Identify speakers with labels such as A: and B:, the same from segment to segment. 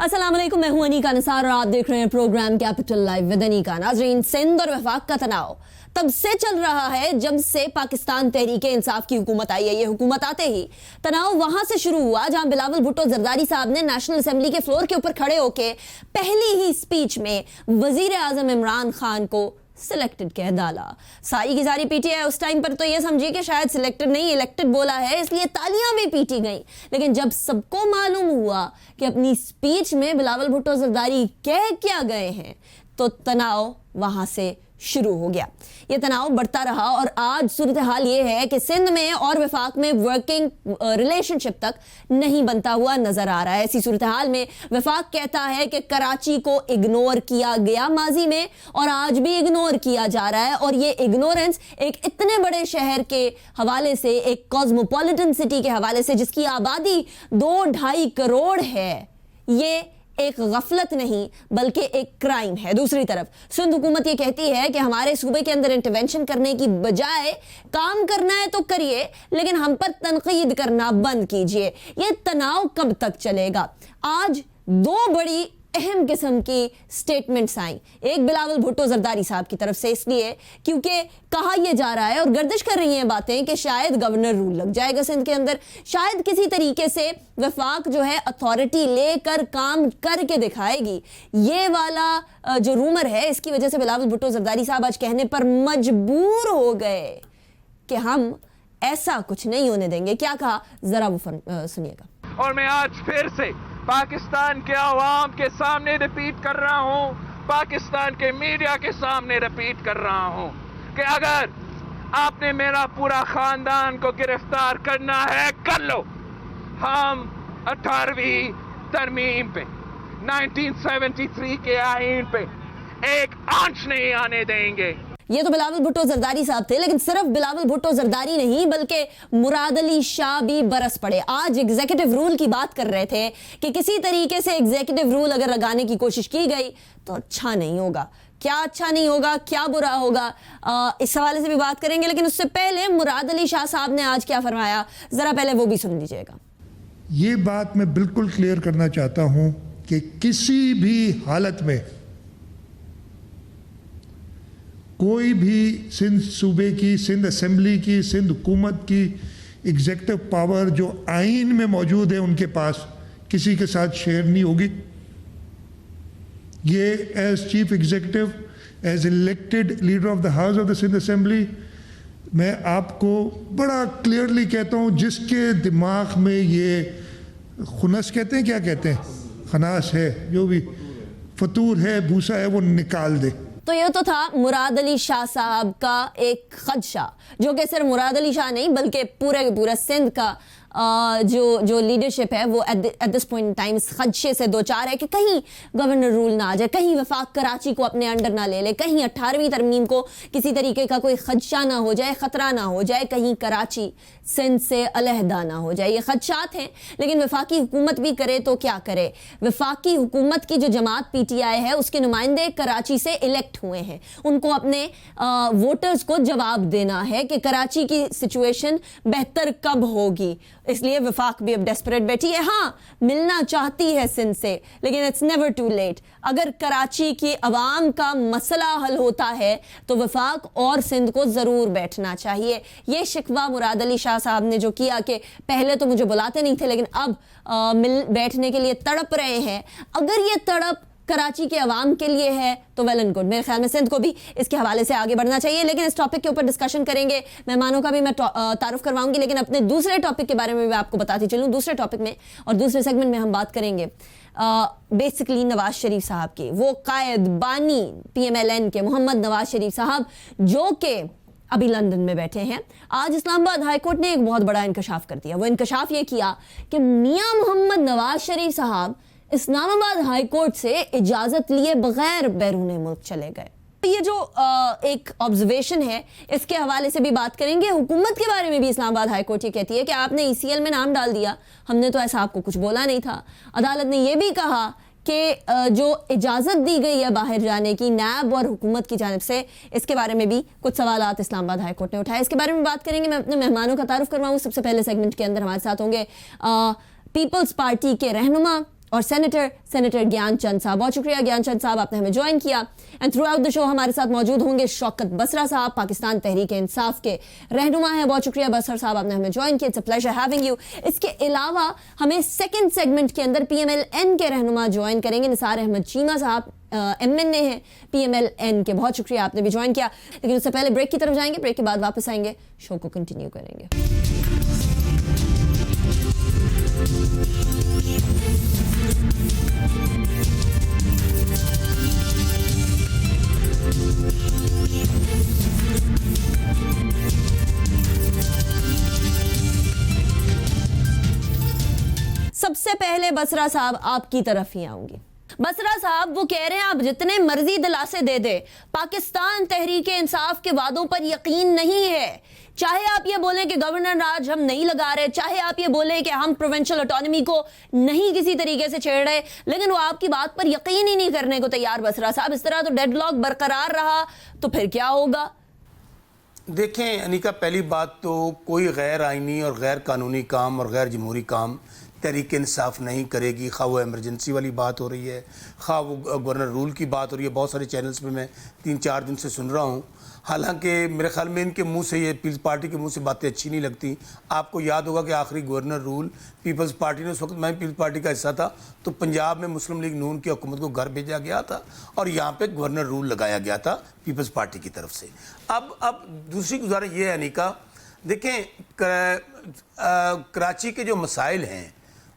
A: अस्सलाम वालेकुम, मैं हूं अनीका निसार और आप देख रहे हैं programme capital live with Anika. नाज़रीन, सिंध और वफाक का तनाव तब से चल रहा है जब से पाकिस्तान तहरीक इंसाफ की हुकूमत आई है। ये हुकूमत आते ही तनाव वहां से शुरू हुआ जहां बिलावल भुट्टो जरदारी साहब ने नेशनल असेंबली के फ्लोर के ऊपर खड़े होकर पहली ही स्पीच में वजीर आजम इमरान खान को सिलेक्टेड कह डाला। सारी की सारी पीटीआई उस टाइम पर तो ये समझी कि शायद सिलेक्टेड नहीं इलेक्टेड बोला है, इसलिए तालियां भी पीटी गई। लेकिन जब सबको मालूम हुआ कि अपनी स्पीच में बिलावल भुट्टो जरदारी कह क्या गए हैं, तो तनाव वहां से शुरू हो गया। ये तनाव बढ़ता रहा और आज सूरत हाल ये है कि सिंध में और वफाक में वर्किंग रिलेशनशिप तक नहीं बनता हुआ नजर आ रहा है। ऐसी सूरत हाल में वफाक कहता है कि कराची को इग्नोर किया गया माजी में और आज भी इग्नोर किया जा रहा है, और ये इग्नोरेंस एक इतने बड़े शहर के हवाले से, एक कॉस्मोपॉलिटन सिटी के हवाले से जिसकी आबादी 2-2.5 करोड़ है, ये एक गफलत नहीं बल्कि एक क्राइम है। दूसरी तरफ सिंध हुकूमत ये कहती है कि हमारे सूबे के अंदर इंटरवेंशन करने की बजाय काम करना है तो करिए, लेकिन हम पर तनकीद करना बंद कीजिए। ये तनाव कब तक चलेगा? आज दो बड़ी अहम किस्म की स्टेटमेंट्स आई। एक बिलावल भुट्टो जरदारी साहब की तरफ से, इसलिए क्योंकि कहा यह जा रहा है और गर्दिश कर रही हैं बातें कि शायद गवर्नर रूल लग जाएगा सिंध के अंदर, शायद किसी तरीके से वफाक जो है अथॉरिटी लेकर काम करके दिखाएगी। ये वाला जो रूमर है, इसकी वजह से बिलावल भुट्टो जरदारी साहब आज कहने पर मजबूर हो गए कि हम ऐसा कुछ नहीं होने देंगे। क्या कहा, जरा वो सुनिएगा।
B: और मैं आज फिर से पाकिस्तान के अवाम के सामने रिपीट कर रहा हूं, पाकिस्तान के मीडिया के सामने रिपीट कर रहा हूं कि अगर आपने मेरा पूरा खानदान को गिरफ्तार करना है, कर लो। हम 18वीं तरमीम पे, 1973 के आईन पे एक आंच नहीं आने देंगे।
A: ये तो बिलावल भुट्टो जरदारी साहब थे, लेकिन सिर्फ बिलावल भुट्टो जरदारी नहीं बल्कि मुराद अली शाह भी बरस पड़े। आज एग्जीक्यूटिव रूल की बात कर रहे थे कि किसी तरीके से एग्जीक्यूटिव रूल अगर लगाने की कोशिश की गई तो अच्छा नहीं होगा। क्या अच्छा नहीं होगा, क्या बुरा होगा, इस हवाले से भी बात करेंगे। लेकिन उससे पहले मुराद अली शाह साहब ने आज क्या फरमाया, जरा पहले वो भी सुन लीजिएगा।
C: ये बात मैं बिल्कुल क्लियर करना चाहता हूं कि किसी भी हालत में कोई भी सिंध सूबे की, सिंध असेंबली की, सिंध हुकूमत की एग्जीक्यूटिव पावर जो आइन में मौजूद है उनके पास, किसी के साथ शेयर नहीं होगी। ये as chief executive, as elected leader of the house of the Sindh assembly, मैं आपको बड़ा क्लियरली कहता हूँ, जिसके दिमाग में ये खुनस कहते हैं, क्या कहते हैं, खनास है, जो भी फतूर है, भूसा है, वो निकाल दे।
A: तो ये तो था मुराद अली शाह साहब का एक खदशा, जो कि सिर्फ मुराद अली शाह नहीं बल्कि पूरे सिंध का जो लीडरशिप है वो eight this point in time इस खदशे से दो चार है कि कहीं गवर्नर रूल ना आ जाए, कहीं वफाक कराची को अपने अंडर ना ले ले, कहीं 18वीं तरमीम को किसी तरीके का कोई खदशा ना हो जाए, ख़तरा ना हो जाए, कहीं कराची सिंध से अलहदा ना हो जाए। ये खदशात हैं। लेकिन वफाकी हुकूमत भी करे तो क्या करे? वफाकी हुकूमत की जो जमात पीटीआई है उसके नुमाइंदे कराची से इलेक्ट हुए हैं, उनको अपने वोटर्स को जवाब देना है कि कराची की सिचुएशन बेहतर कब होगी। इसलिए वफाक भी अब डेस्परेट बैठी है। हाँ, मिलना चाहती है सिंध से, लेकिन इट्स नेवर टू लेट। अगर कराची की अवाम का मसला हल होता है तो वफाक और सिंध को ज़रूर बैठना चाहिए। ये शिकवा मुराद अली शाह साहब ने जो किया कि पहले तो मुझे बुलाते नहीं थे लेकिन अब बैठने के लिए तड़प रहे हैं, अगर ये तड़प कराची के अवाम के लिए है तो वेल एंड गुड। मेरे ख्याल में सिंध को भी इसके हवाले से आगे बढ़ना चाहिए। लेकिन इस टॉपिक के ऊपर डिस्कशन करेंगे, मेहमानों का भी मैं तारुफ करवाऊंगी, लेकिन अपने दूसरे टॉपिक के बारे में मैं आपको बताती चलूँ। दूसरे टॉपिक में और दूसरे सेगमेंट में हम बात करेंगे बेसिकली नवाज शरीफ साहब की, वो कायद बानी PMLN के मोहम्मद नवाज शरीफ साहब, जो कि अभी लंदन में बैठे हैं। आज इस्लामाबाद हाई कोर्ट ने एक बहुत बड़ा इंकशाफ कर दिया। वो इंकशाफ ये किया कि मियाँ मोहम्मद नवाज शरीफ साहब इस्लामाबाद हाई कोर्ट से इजाजत लिए बगैर बैरूने मुल्क चले गए। ये जो एक ऑब्जर्वेशन है, इसके हवाले से भी बात करेंगे। हुकूमत के बारे में भी इस्लामाबाद हाई कोर्ट ये कहती है कि आपने ECL में नाम डाल दिया, हमने तो ऐसा आपको कुछ बोला नहीं था। अदालत ने यह भी कहा कि जो इजाज़त दी गई है बाहर जाने की नैब और हुकूमत की जानिब से, इसके बारे में भी कुछ सवालात इस्लामाबाद हाई कोर्ट ने उठाए। इसके बारे में बात करेंगे। मैं अपने मेहमानों का तारुफ करवाऊँ। सबसे पहले सेगमेंट के अंदर हमारे साथ होंगे पीपल्स पार्टी के रहनुमा और सेनेटर ज्ञानचंद साहब। बहुत शुक्रिया ज्ञानचंद साहब, आपने हमें ज्वाइन किया। And through out the show हमारे साथ मौजूद होंगे शौकत बसरा साहब, पाकिस्तान तहरीक इंसाफ के रहनुमा हैं। बहुत शुक्रिया बसर साहब, आपने हमें ज्वाइन किया। It's a pleasure having you. इसके अलावा हमें सेकंड सेगमेंट के अंदर PMLN के रहनुमा ज्वाइन करेंगे। निसार अहमद चीमा साहब MNA हैं PMLN के। बहुत शुक्रिया, आपने भी ज्वाइन किया। लेकिन उससे पहले ब्रेक की तरफ जाएंगे, ब्रेक के बाद वापस आएंगे, शो को कंटिन्यू करेंगे। सबसे पहले बसरा साहब आपकी तरफ ही आऊंगी। बसरा साहब, वो कह रहे हैं आप जितने मर्जी दिलासे दे दे, पाकिस्तान तहरीक इंसाफ के वादों पर यकीन नहीं है। चाहे आप ये बोलें कि गवर्नर राज हम नहीं लगा रहे, चाहे आप ये बोलें कि हम प्रोविंशियल ऑटोनॉमी को नहीं किसी तरीके से छेड़ रहे, लेकिन वो आपकी बात पर यकीन ही नहीं करने को तैयार। बसरा साहब, इस तरह तो डेडलॉक बरकरार रहा तो फिर क्या होगा?
D: देखें अनिका, पहली बात तो कोई गैर आइनी और गैर कानूनी काम और गैर जमहूरी काम तहरीक इंसाफ नहीं करेगी। खा वो एमरजेंसी वाली बात हो रही है, खा वो गवर्नर रूल की बात हो रही है। बहुत सारे चैनल्स पे मैं 3-4 दिन से सुन रहा हूँ। हालांकि मेरे ख्याल में इनके मुंह से, ये पीपल्स पार्टी के मुंह से बातें अच्छी नहीं लगती। आपको याद होगा कि आखिरी गवर्नर रूल पीपल्स पार्टी ने, उस वक्त मैं पीपल्स पार्टी का हिस्सा था, तो पंजाब में मुस्लिम लीग नून की हुकूमत को घर भेजा गया था और यहाँ पे गवर्नर रूल लगाया गया था पीपल्स पार्टी की तरफ से। अब दूसरी गुजारिश ये है अनिका, देखें कराची के जो मसाइल हैं,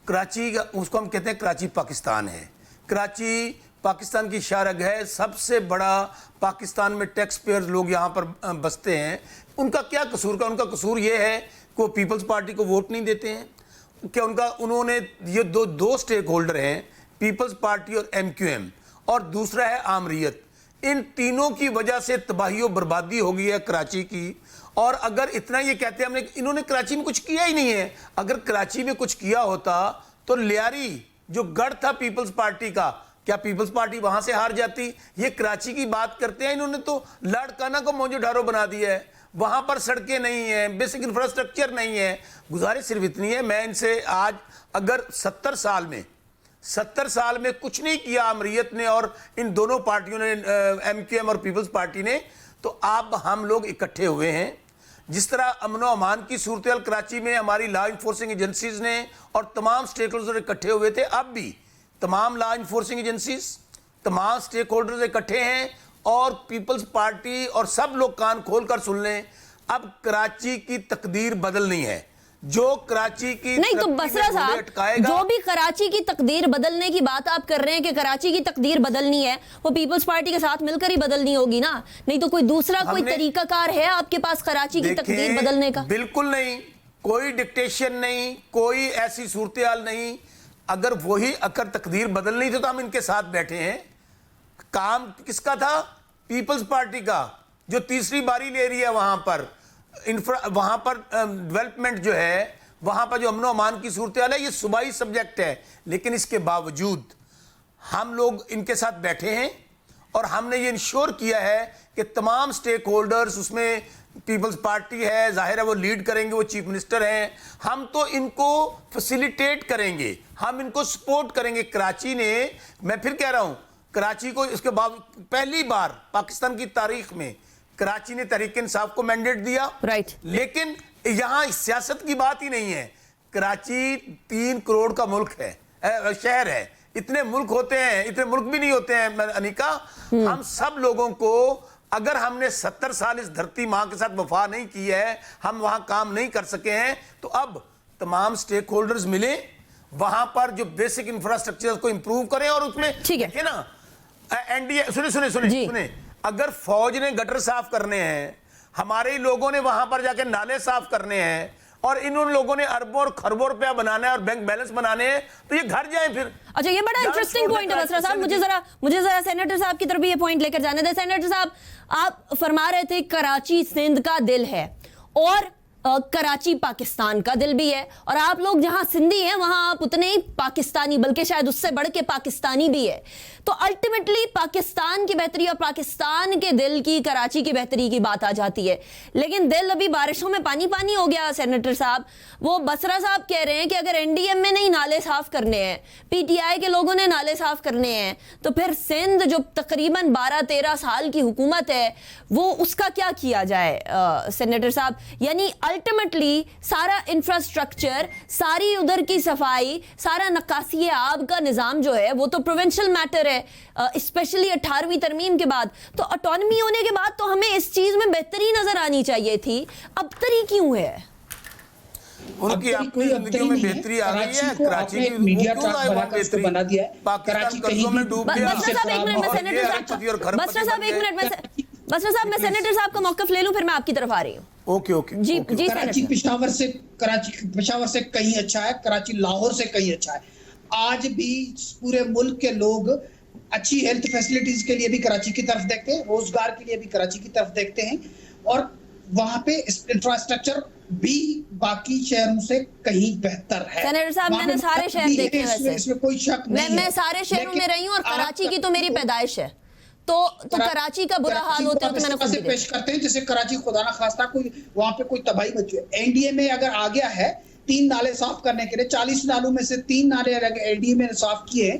D: कराची का उसको हम कहते हैं कराची पाकिस्तान है। कराची पाकिस्तान की शारग है, सबसे बड़ा पाकिस्तान में टैक्स पेयर्स लोग यहाँ पर बसते हैं। उनका क्या कसूर का? उनका कसूर ये है कि वो पीपल्स पार्टी को वोट नहीं देते हैं। क्या उन्होंने ये दो स्टेक होल्डर हैं, पीपल्स पार्टी और MQM, और दूसरा है आमरीत। इन तीनों की वजह से तबाही और बर्बादी हो गई है कराची की। और अगर इतना ये कहते हैं इन्होंने कराची में कुछ किया ही नहीं है। अगर कराची में कुछ किया होता तो लियारी जो गढ़ था पीपल्स पार्टी का, क्या पीपल्स पार्टी वहां से हार जाती? ये कराची की बात करते हैं, इन्होंने तो लाड़काना को मोंजोडारो बना दिया है। वहां पर सड़कें नहीं है, बेसिक इंफ्रास्ट्रक्चर नहीं है। गुजारिश सिर्फ इतनी है, मैं इनसे आज, अगर 70 साल में कुछ नहीं किया अमरीत ने और इन दोनों पार्टियों ने, MQM और पीपल्स पार्टी ने, तो अब हम लोग इकट्ठे हुए हैं। जिस तरह अमन व अमान की सूरत कराची में हमारी लॉ इन्फोर्सिंग एजेंसीज ने और तमाम स्टेक होल्डर इकट्ठे हुए थे, अब भी तमाम लॉ इन्फोर्सिंग एजेंसीज, तमाम स्टेक होल्डर्स इकट्ठे हैं और पीपल्स पार्टी और सब लोग कान खोलकर सुन लें, अब कराची की तकदीर बदलनी है। जो कराची की
A: नहीं तो बसरा साहब, जो भी कराची की तकदीर बदलने की बात आप कर रहे हैं कि कराची की तकदीर बदलनी है, वो पीपल्स पार्टी के साथ मिलकर ही बदलनी होगी ना। नहीं तो कोई दूसरा कोई तरीकाकार है आपके पास कराची की तकदीर बदलने का?
D: बिल्कुल नहीं, कोई डिक्टेशन नहीं, कोई ऐसी सूरत हाल नहीं। अगर तकदीर बदलनी थी तो हम इनके साथ बैठे हैं। काम किसका था? पीपल्स पार्टी का, जो तीसरी बारी ले रही है वहां पर डेवलपमेंट जो है, वहां पर जो अमन व अमान की सूरत हाल है, ये सूबाई सब्जेक्ट है। लेकिन इसके बावजूद हम लोग इनके साथ बैठे हैं और हमने ये इंश्योर किया है कि तमाम स्टेक होल्डर्स, उसमें पीपल्स पार्टी है, जाहिर है वो लीड करेंगे, वो चीफ मिनिस्टर हैं, हम तो इनको फैसिलिटेट करेंगे, हम इनको सपोर्ट करेंगे। कराची ने, मैं फिर कह रहा हूं, कराची को इसके बाद पहली बार पाकिस्तान की तारीख में कराची ने तहरीक इंसाफ को मैंडेट दिया।
A: राइट।
D: लेकिन यहां सियासत की बात ही नहीं है। कराची 3 करोड़ का मुल्क है, शहर है। इतने मुल्क होते हैं, इतने मुल्क भी नहीं होते हैं अनिका। हम सब लोगों को, अगर हमने 70 साल इस धरती मां के साथ वफा नहीं की है, हम वहां काम नहीं कर सके हैं, तो अब तमाम स्टेक होल्डर्स मिले, वहां पर जो बेसिक इंफ्रास्ट्रक्चर को इंप्रूव करें और उसमें देखिए ना, एनडीए सुने, अगर फौज ने गटर साफ करने हैं, हमारे ही लोगों ने वहां पर जाके नाले साफ करने हैं, और इन लोगों ने अरबों और खरबों रुपया बनाना है और बैंक बैलेंस बनाने हैं, तो ये घर जाएं फिर।
A: अच्छा, ये बड़ा इंटरेस्टिंग पॉइंट है बसरा साहब। मुझे जरा सेनेटर साहब की तरफ भी ये पॉइंट लेकर जाने दें। सेनेटर साहब, आप फरमा रहे थे कराची सिंध का दिल है और कराची पाकिस्तान का दिल भी है, और आप लोग जहां सिंधी हैं वहां आप उतने ही पाकिस्तानी, बल्कि शायद उससे बढ़ के पाकिस्तानी भी है। तो अल्टीमेटली पाकिस्तान की बेहतरी और पाकिस्तान के दिल की, कराची की बेहतरी की बात आ जाती है। लेकिन दिल अभी बारिशों में पानी पानी हो गया सेनेटर साहब। वो बसरा साहब कह रहे हैं कि अगर एनडीएम में नहीं नाले साफ करने हैं, पीटीआई के लोगों ने नाले साफ करने हैं, तो फिर सिंध जो तकरीबन 12-13 साल की हुकूमत है वो उसका क्या किया जाए सेनेटर साहब? यानी अल्टीमेटली सारा इंफ्रास्ट्रक्चर, सारी उधर की सफाई, सारा नक्कासी आब का निज़ाम जो है वो तो प्रोविंशियल मैटर है, स्पेशली 18वीं तरमीम के बाद। तो ऑटोनमी होने के बाद तो हमें इस चीज में बेहतरी नजर आनी चाहिए थी, अब तरी क्यों है?
D: उनकी अपनी जिंदगी में बेहतरी आ गई है। कराची की
E: मीडिया
D: क्यों
E: ट्रक बना कर उसको बना दिया है।
D: पाकिस्तान कर्जों में डूब गया।
A: बसरा साहब एक मिनट में सेनेटर साहब, बसरा साहब एक मिनट में, बसरा साहब मैं सेनेटर साहब का मौक़िफ़ ले लूं, फिर मैं आपकी तरफ आ रही हूँ।
D: ओके ओके
A: जी
D: ओके।
A: जी
E: कराची पेशावर से कहीं अच्छा है, कराची लाहौर से कहीं अच्छा है। आज भी पूरे मुल्क के लोग अच्छी हेल्थ फैसिलिटीज के लिए भी कराची की तरफ देखते हैं, रोजगार के लिए भी कराची की तरफ देखते हैं, और वहां पे इंफ्रास्ट्रक्चर भी बाकी शहरों से कहीं बेहतर है।
A: सेनेटर साहब मैंने सारे शहर देखे, वैसे
E: इसमें कोई शक नहीं है।
A: मैं सारे शहरों में रही हूँ और कराची की तो मेरी पैदाइश है, तो कराची का बुरा हाल होता है तो मैंने खुद
E: पेश करते हैं जैसे कराची खुदा ना खास्ता कोई वहां पे कोई तबाही मची है। एनडीए में अगर आ गया है 3 नाले साफ करने के लिए, 40 नालों में से 3 नाले एनडीए में साफ किए,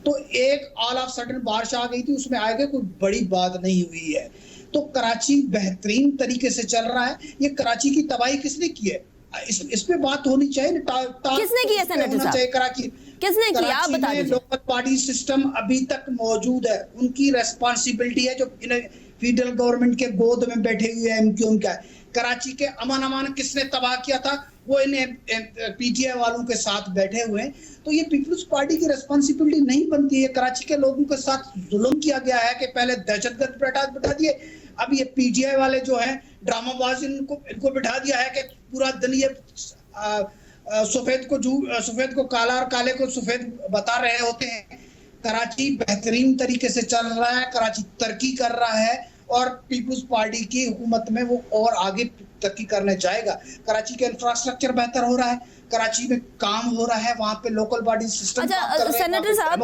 E: तो एक ऑल ऑफ सडन बारिश आ गई थी, उसमें आगे कोई बड़ी बात नहीं हुई है। तो कराची बेहतरीन तरीके से चल रहा है। ये कराची की तबाही किसने की है, इस पे बात होनी चाहिए।
A: किसने की है सेनेटर साहब?
E: कराची
A: किसने किया, आप बता दीजिए।
E: लोकल पार्टी सिस्टम अभी तक मौजूद है, उनकी रेस्पॉन्सिबिलिटी है। जो फेडरल गवर्नमेंट के गोद में बैठे हुए एमक्यूएम का है। कराची के अमन अमान किसने तबाह किया था, वो इन्हें पीटीआई वालों के साथ बैठे हुए हैं। तो ये पीपल्स पार्टी की रेस्पॉन्सिबिलिटी नहीं बनती है। कराची के लोगों के साथ जुल्म किया गया है कि पहले दहशतगर्द बैठा दिए, अब ये पीटीआई वाले जो हैं ड्रामाबाज, इनको बिठा दिया है कि पूरा दिन ये सफेद को काला और काले को सफेद बता रहे होते हैं। कराची बेहतरीन तरीके से चल रहा है, कराची तरक्की कर रहा है, और पीपल्स पार्टी की हुकूमत में वो और आगे तरक्की करने जाएगा। कराची का इंफ्रास्ट्रक्चर बेहतर हो रहा है, कराची में काम हो रहा है, वहां पे लोकल बॉडी सिस्टम।
A: अच्छा सेनेटर साहब,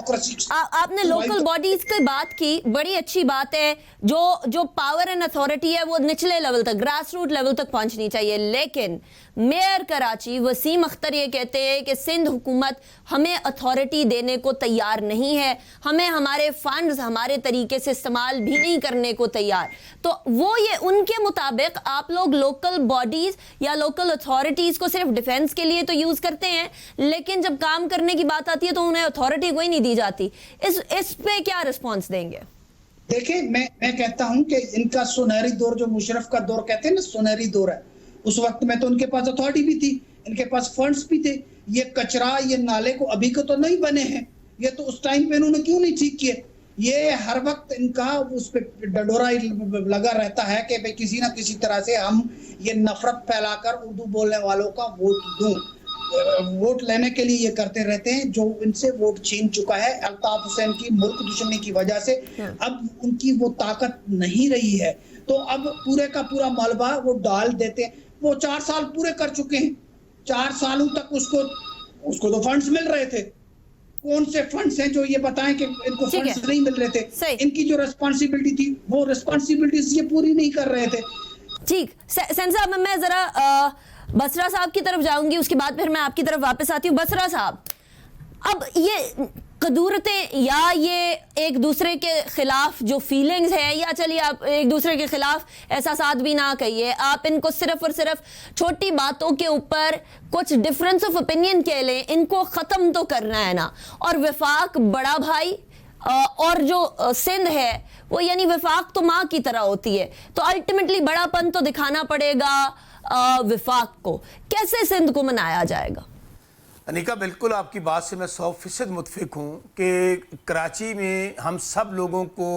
A: आपने लोकल बॉडीज की बात की, बड़ी अच्छी बात है। जो पावर एंड अथॉरिटी है वो निचले लेवल तक, ग्रास रूट लेवल तक पहुंचनी चाहिए। लेकिन मेयर कराची वसीम अख्तर ये कहते हैं कि सिंध हुकूमत हमें अथॉरिटी देने को तैयार नहीं है, हमें हमारे फंड्स हमारे तरीके से इस्तेमाल भी नहीं करने को तैयार। तो वो ये उनके मुताबिक आप लोग लोकल बॉडीज या लोकल अथॉरिटीज को सिर्फ डिफेंस के लिए तो यूज करते हैं, लेकिन जब काम करने की बात आती है तो उन्हें अथॉरिटी कोई नहीं दी जाती। इस पे क्या रिस्पॉन्स देंगे?
E: देखिए, मैं कहता हूं कि इनका सुनहरी दौर, जो मुशर्रफ का दौर कहते हैं ना, सुनहरी दौर है। उस वक्त में तो उनके पास अथॉरिटी भी थी, इनके पास फंड्स भी थे। ये कचरा, ये नाले को अभी को तो नहीं बने हैं, ये तो उस टाइम पे इन्होंने क्यों नहीं ठीक किए? ये हर वक्त इनका उस पे डडोरा लगा रहता है कि भाई किसी ना किसी तरह से हम ये नफरत फैलाकर उर्दू बोलने वालों का वोट लेने के लिए ये करते रहते हैं। जो इनसे वोट छीन चुका है अल्ताफ हुसैन की मुल्क दुश्मनी की वजह से, अब उनकी वो ताकत नहीं रही है, तो अब पूरे का पूरा मलबा वो डाल देते हैं। वो 4 साल पूरे कर चुके हैं, 4 सालों तक उसको तो फंड्स मिल रहे थे। कौन से फंड्स हैं जो ये बताएं कि इनको फंड्स नहीं मिल रहे थे? इनकी जो रिस्पॉन्सिबिलिटी थी वो रिस्पॉन्सिबिलिटीज ये पूरी नहीं कर रहे थे।
A: ठीक, सेन साहब मैं जरा बसरा साहब की तरफ जाऊंगी, उसके बाद फिर मैं आपकी तरफ वापस आती हूँ। बसरा साहब, अब ये कदूरतें या ये एक दूसरे के खिलाफ जो फीलिंग्स है, या चलिए आप एक दूसरे के खिलाफ एहसासात भी ना कहिए, आप इनको सिर्फ और सिर्फ छोटी बातों के ऊपर कुछ डिफरेंस ऑफ ओपिनियन कह लें, इनको ख़त्म तो करना है ना। और विफाक बड़ा भाई और जो सिंध है वो, यानी विफाक तो माँ की तरह होती है, तो अल्टीमेटली बड़ापन तो दिखाना पड़ेगा विफाक को। कैसे सिंध को मनाया जाएगा?
D: अनिका, बिल्कुल आपकी बात से मैं 100% मुत्फिक हूँ कि कराची में हम सब लोगों को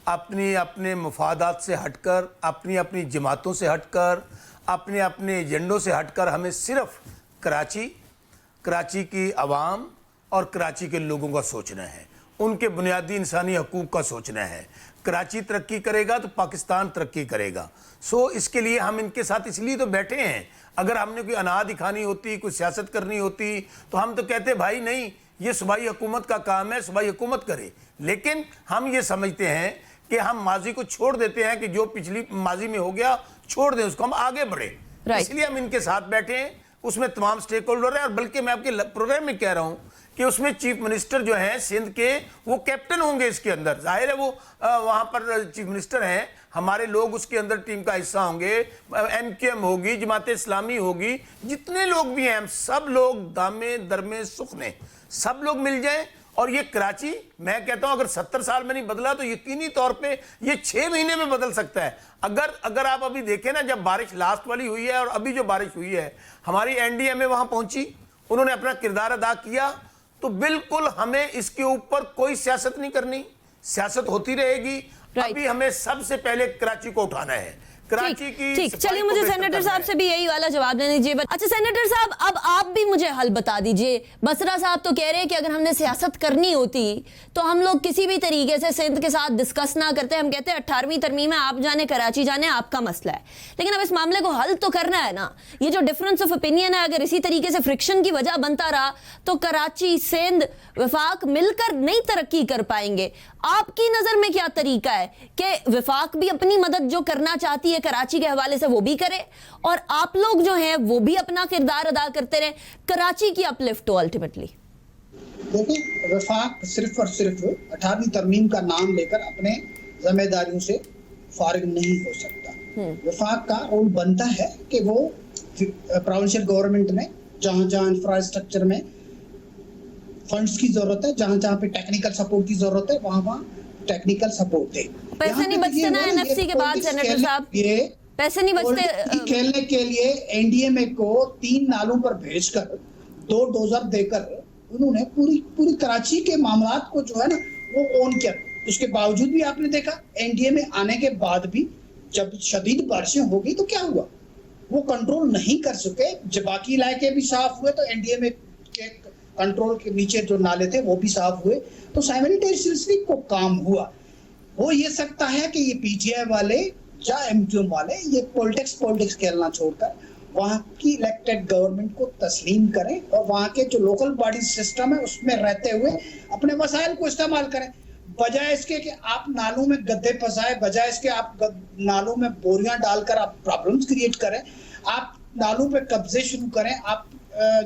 D: अपने मफादात से हटकर, अपनी जमातों से हटकर, अपने एजेंडों से हटकर हमें सिर्फ कराची की आवाम और कराची के लोगों का सोचना है। उनके बुनियादी इंसानी हकूक़ का सोचना है। कराची तरक्की करेगा तो पाकिस्तान तरक्की करेगा। सो इसके लिए हम इनके साथ इसलिए तो बैठे हैं। अगर हमने कोई अना दिखानी होती, कोई सियासत करनी होती, तो हम तो कहते भाई नहीं, ये सूबाई हुकूमत का काम है, सूबाई हुकूमत करे। लेकिन हम ये समझते हैं कि हम माजी को छोड़ देते हैं कि जो पिछली माजी में हो गया छोड़ दें उसको, हम आगे बढ़े। इसलिए हम इनके साथ बैठे हैं। उसमें तमाम स्टेक होल्डर हैं, और बल्कि मैं आपके प्रोग्राम में कह रहा हूँ कि उसमें चीफ मिनिस्टर जो हैं सिंध के, वो कैप्टन होंगे इसके अंदर। जाहिर है वो वहाँ पर चीफ मिनिस्टर हैं, हमारे लोग उसके अंदर टीम का हिस्सा होंगे, MQM होगी, जमात इस्लामी होगी, जितने लोग भी हैं हम सब लोग दामे दरमे सुख में सब लोग मिल जाएं। और ये कराची, मैं कहता हूं अगर 70 साल में नहीं बदला तो यकीनी तौर पे ये 6 महीने में बदल सकता है। अगर आप अभी देखें ना, जब बारिश लास्ट वाली हुई है और अभी जो बारिश हुई है, हमारी NDMA वहां पहुंची, उन्होंने अपना किरदार अदा किया। तो बिल्कुल हमें इसके ऊपर कोई सियासत नहीं करनी, सियासत होती रहेगी। अभी हमें सबसे पहले कराची को उठाना है, कराची की।
A: ठीक, चलिए मुझे सेनेटर साहब से भी यही वाला जवाब देने दीजिए। अच्छा सेनेटर साहब, अब आप भी मुझे हल बता दीजिए। बसरा साहब तो कह रहे हैं कि अगर हमने सियासत करनी होती तो हम लोग किसी भी तरीके से सिंध के साथ डिस्कस ना करते। हम कहते हैं 18वीं तरमीम है, आप जाने कराची जाने, आपका मसला है। लेकिन अब इस मामले को हल तो करना है ना। ये जो डिफरेंस ऑफ ओपिनियन है, अगर इसी तरीके से फ्रिक्शन की वजह बनता रहा तो कराची, सिंध, वफाक मिलकर नहीं तरक्की कर पाएंगे। आपकी नजर में क्या तरीका है कि वफाक भी अपनी मदद जो करना चाहती है कराची के हवाले से वो भी करे, और आप लोग जो हैं वो भी अपना किरदार अदा करते रहे, कराची की अपलिफ्ट हो अल्टीमेटली?
E: देखिए, वफाक सिर्फ और सिर्फ 18वीं तरमीम का नाम लेकर अपने जिम्मेदारियों से फारिग नहीं हो सकता। वफाक का रोल बनता है कि वो प्रोविंशियल गवर्नमेंट में जहां जहां इंफ्रास्ट्रक्चर में फंड्स की जरूरत है, जहां जहां पे टेक्निकल सपोर्ट की जरूरत है, वहां वहां टेक्निकल सपोर्ट दे।
A: पैसे नहीं बचते ना NFC के बाद सेनेटर साहब, पैसे नहीं बचते।
E: खेलने के लिए NDMA को 3 नालों पर भेजकर 2 डोजर देकर उन्होंने पूरी कराची के मामलात को जो है ना वो ऑन किया। उसके बावजूद भी आपने देखा NDMA आने के बाद भी जब शदीद बारिशें हो गई तो क्या हुआ, वो कंट्रोल नहीं कर सके। जब बाकी इलाके भी साफ हुए तो NDMA के कंट्रोल के नीचे जो नाले थे वो भी साफ हुए, तो साइमल्टेनियसली को काम हुआ। हो ये सकता है कि ये PTI वाले या MQM वाले ये पॉलिटिक्स खेलना छोड़कर वहाँ की इलेक्टेड गवर्नमेंट को तस्लीम करें और वहाँ के जो लोकल बॉडी सिस्टम है उसमें रहते हुए अपने वसाइल को इस्तेमाल करें, बजाय इसके कि आप नालों में गड्ढे फंसाए, बजाय इसके आप नालों में बोरियां डालकर आप प्रॉब्लम्स क्रिएट करें, आप नालों पे कब्जे शुरू करें, आप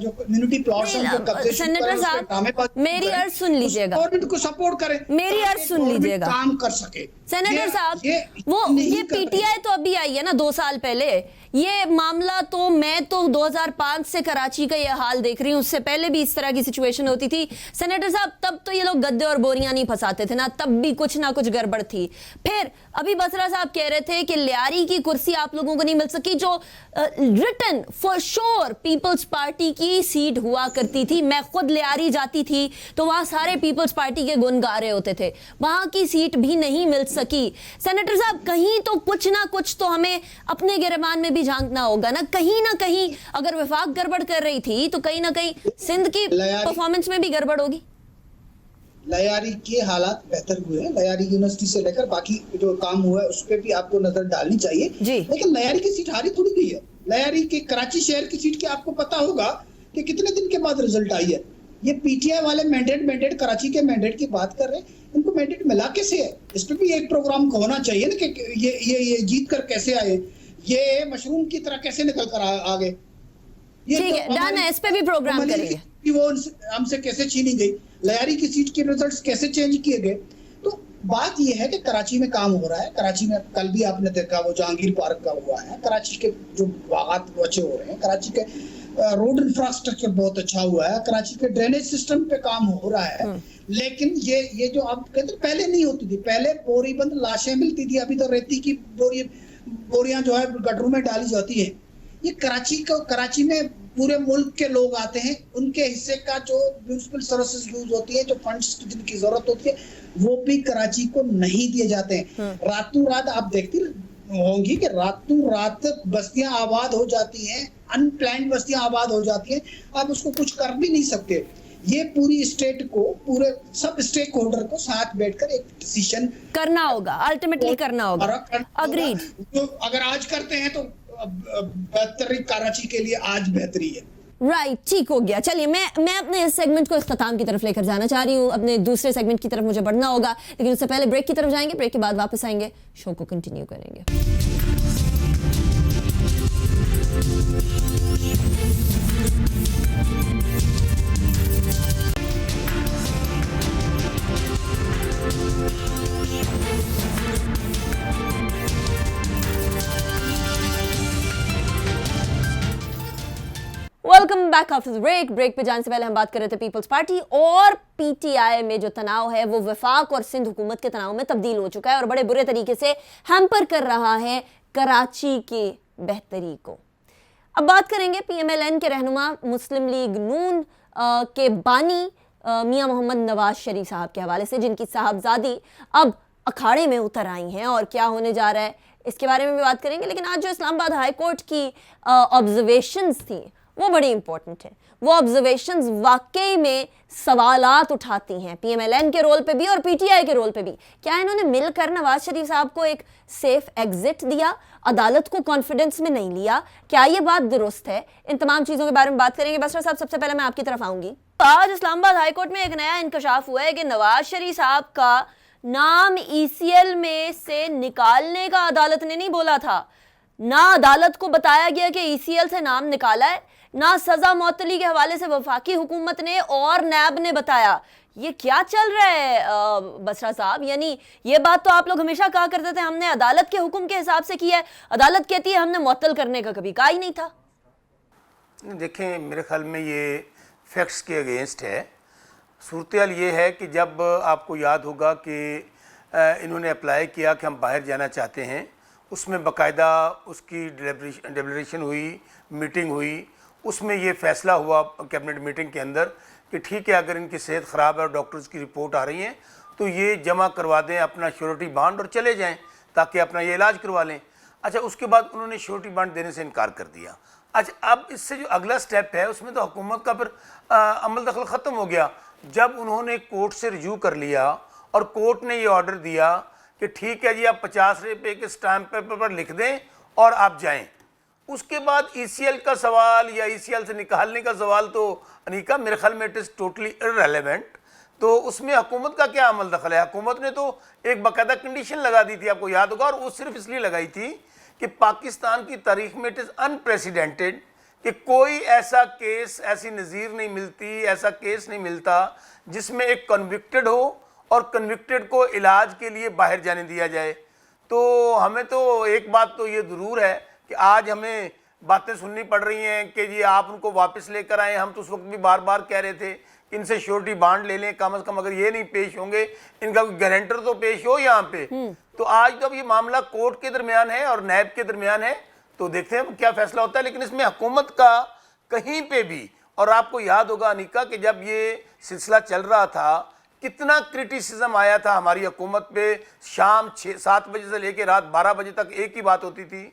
E: जो कम्युनिटी प्लॉट्स हैं उनको कब्जे शुरू करें।
A: सेनेटर साहब मेरी अर्ज सुन लीजिएगा,
E: गवर्नमेंट को सपोर्ट करें,
A: मेरी अर्ज सुन लीजिएगा,
E: काम कर सके।
A: सेनेटर साहब ये PTI तो अभी आई है ना 2 साल पहले, ये मामला तो मैं तो 2005 से कराची का ये हाल देख रही हूँ, उससे पहले भी इस तरह की सिचुएशन होती थी। सेनेटर साहब तब तो ये लोग गद्दे और बोरियां नहीं फंसाते थे ना, तब भी कुछ ना कुछ गड़बड़ थी। फिर अभी बसरा साहब कह रहे थे कि लियारी की कुर्सी आप लोगों को नहीं मिल सकी, जो written for sure Peoples Party की सीट हुआ करती थी। मैं खुद लियारी जाती थी तो वहां सारे पीपल्स पार्टी के गुण गा रहे होते थे, वहां की सीट भी नहीं मिल सकी। सेनेटर साहब कहीं तो कुछ ना कुछ तो हमें अपने गिरबान में भी झांकना होगा ना कहीं अगर वफाक गड़बड़ कर रही थी तो कहीं ना कहीं सिंध की परफॉर्मेंस में भी गड़बड़ होगी।
E: लियारी के हालात बेहतर हुए हैं, लियारी यूनिवर्सिटी से लेकर बाकी जो काम हुआ है उस पर भी आपको नजर डालनी चाहिए। लेकिन लियारी की सीट हारी थोड़ी गई है। लियारी के कराची शहर की सीट के आपको पता होगा कि कितने दिन के बाद रिजल्ट आई है। ये PTI वाले मैंडेट कराची के मैंडेट की बात कर रहे हैं, इनको मैंडेट मिला कैसे है, इस पे भी एक प्रोग्राम होना चाहिए ना कि ये जीत कर कैसे आए, ये मशरूम की तरह कैसे निकल कर आ गए।
A: ठीक है, डन है, इस पे भी प्रोग्राम करेंगे।
E: वो हमसे कैसे छीनी गई, लियारी की सीट के रिजल्ट्स कैसे चेंज किए गए। तो बात यह है कि कराची में काम हो रहा है। कराची में कल भी आपने देखा वो जहांगीर पार्क का हुआ है, कराची के जो बागात अच्छे हो रहे हैं, कराची के रोड इंफ्रास्ट्रक्चर बहुत अच्छा हुआ है, कराची के ड्रेनेज सिस्टम पे काम हो रहा है। लेकिन ये जो आप कहते पहले नहीं होती थी, पहले बोरी बंद लाशें मिलती थी, अभी तो रेती की बोरियां जो है गटरों में डाली जाती है। ये कराची में पूरे मुल्क के लोग आते हैं, उनके हिस्से का जो म्युनिसिपल सर्विसेज यूज होती है, जो फंड्स की जिनकी जरूरत होती है, वो भी कराची को नहीं दिए जाते हैं। रातों रात आप देखती होंगी कि रातों रात बस्तियां आबाद हो जाती हैं, अनप्लान्ड बस्तियां आबाद हो जाती हैं, आप उसको कुछ कर भी नहीं सकते। ये पूरी स्टेट को, पूरे सब स्टेक होल्डर को साथ बैठकर एक डिसीजन
A: करना होगा, अल्टीमेटली करना होगा। अग्रीड।
E: तो अगर आज करते हैं तो बेहतरी कराची के लिए आज बेहतरी है।
A: राइट, ठीक हो गया। चलिए मैं अपने इस सेगमेंट को इख्तिताम की तरफ लेकर जाना चाह रही हूँ। अपने दूसरे सेगमेंट की तरफ मुझे बढ़ना होगा, लेकिन उससे पहले ब्रेक की तरफ जाएंगे। ब्रेक के बाद वापस आएंगे, शो को कंटिन्यू करेंगे। Welcome back after the break पे जाने से पहले हम बात कर रहे थे पीपल्स पार्टी और पीटीआई में जो तनाव है वो वफाक और सिंध हुकूमत के तनाव में तब्दील हो चुका है और बड़े बुरे तरीके से हैम्पर कर रहा है कराची की बेहतरी को। अब बात करेंगे पीएमएलएन के रहनुमा मुस्लिम लीग नून के बानी मियां मोहम्मद नवाज शरीफ साहब के हवाले से, जिनकी साहबजादी अब अखाड़े में उतर आई हैं और क्या होने जा रहा है इसके बारे में भी बात करेंगे। लेकिन आज जो इस्लामाबाद हाई कोर्ट की ऑब्जर्वेशंस थी वो बड़ी इंपॉर्टेंट है। वो ऑब्जर्वेशंस वाकई में सवालात उठाती हैं पीएमएलएन के रोल पे भी और पीटीआई के रोल पे भी। क्या इन्होंने मिलकर नवाज शरीफ साहब को एक सेफ एग्जिट दिया, अदालत को कॉन्फिडेंस में नहीं लिया? क्या ये बात दुरुस्त है? इन तमाम चीजों के बारे में बात करेंगे। बसरा साहब, सबसे पहले मैं आपकी तरफ आऊंगी। आज इस्लामाबाद हाई कोर्ट में एक नया इंकशाफ हुआ है कि नवाज शरीफ साहब का नाम ईसीएल में से निकालने का अदालत ने नहीं बोला था। ना अदालत को बताया गया कि ईसीएल से नाम निकाला है, ना सजा मौतली के हवाले से वफाकी हुकूमत ने और नैब ने बताया। ये क्या चल रहा है बसरा साहब? यानी ये बात तो आप लोग हमेशा कहा करते थे हमने अदालत के हुक्म के हिसाब से किया है, अदालत कहती है हमने मुअत्तल करने का कभी कहा ही नहीं था।
D: देखें, मेरे ख्याल में ये फैक्ट्स के अगेंस्ट है। सूरत ये है कि जब आपको याद होगा कि इन्होंने अप्लाई किया कि हम बाहर जाना चाहते हैं, उसमें बाकायदा उसकी डिलिब्रेशन हुई, मीटिंग हुई, उसमें ये फैसला हुआ कैबिनेट मीटिंग के अंदर कि ठीक है अगर इनकी सेहत ख़राब है और डॉक्टर्स की रिपोर्ट आ रही है तो ये जमा करवा दें अपना श्योरिटी बॉन्ड और चले जाएं ताकि अपना ये इलाज करवा लें। अच्छा, उसके बाद उन्होंने श्योरिटी बॉन्ड देने से इनकार कर दिया। अच्छा, अब इससे जो अगला स्टेप है उसमें तो हुकूमत का फिर अमल दखल ख़त्म हो गया। जब उन्होंने कोर्ट से रिव्यू कर लिया और कोर्ट ने ये ऑर्डर दिया कि ठीक है जी आप 50 रुपये के स्टैम्प पेपर पर लिख दें और आप जाएं, उसके बाद ईसीएल का सवाल या ईसीएल से निकालने का सवाल तो अनिका मेरे ख्याल में इट इज़ टोटली इररेलेवेंट। तो उसमें हुकूमत का क्या अमल दखल है? हुकूमत ने तो एक बाकायदा कंडीशन लगा दी थी, आपको याद होगा, और वो सिर्फ इसलिए लगाई थी कि पाकिस्तान की तारीख में इट इज़ अनप्रेसिडेंटेड कि कोई ऐसा केस, ऐसी नज़ीर नहीं मिलती, ऐसा केस नहीं मिलता जिसमें एक कन्विक्टेड हो और कन्विक्टेड को इलाज के लिए बाहर जाने दिया जाए। तो हमें तो एक बात तो ये ज़रूर है कि आज हमें बातें सुननी पड़ रही हैं कि जी आप उनको वापस लेकर आए। हम तो उस वक्त भी बार बार कह रहे थे कि इनसे श्योरिटी बॉन्ड ले लें कम से कम, अगर ये नहीं पेश होंगे इनका कोई गारंटर तो पेश हो यहाँ पे। तो आज जब ये मामला कोर्ट के दरमियान है और नैब के दरमियान है तो देखते हैं क्या फैसला होता है। लेकिन इसमें हुकूमत का कहीं पे भी, और आपको याद होगा अनिका कि जब ये सिलसिला चल रहा था कितना क्रिटिसिज्म आया था हमारी हुकूमत पे। शाम 6-7 बजे से लेकर रात 12 बजे तक एक ही बात होती थी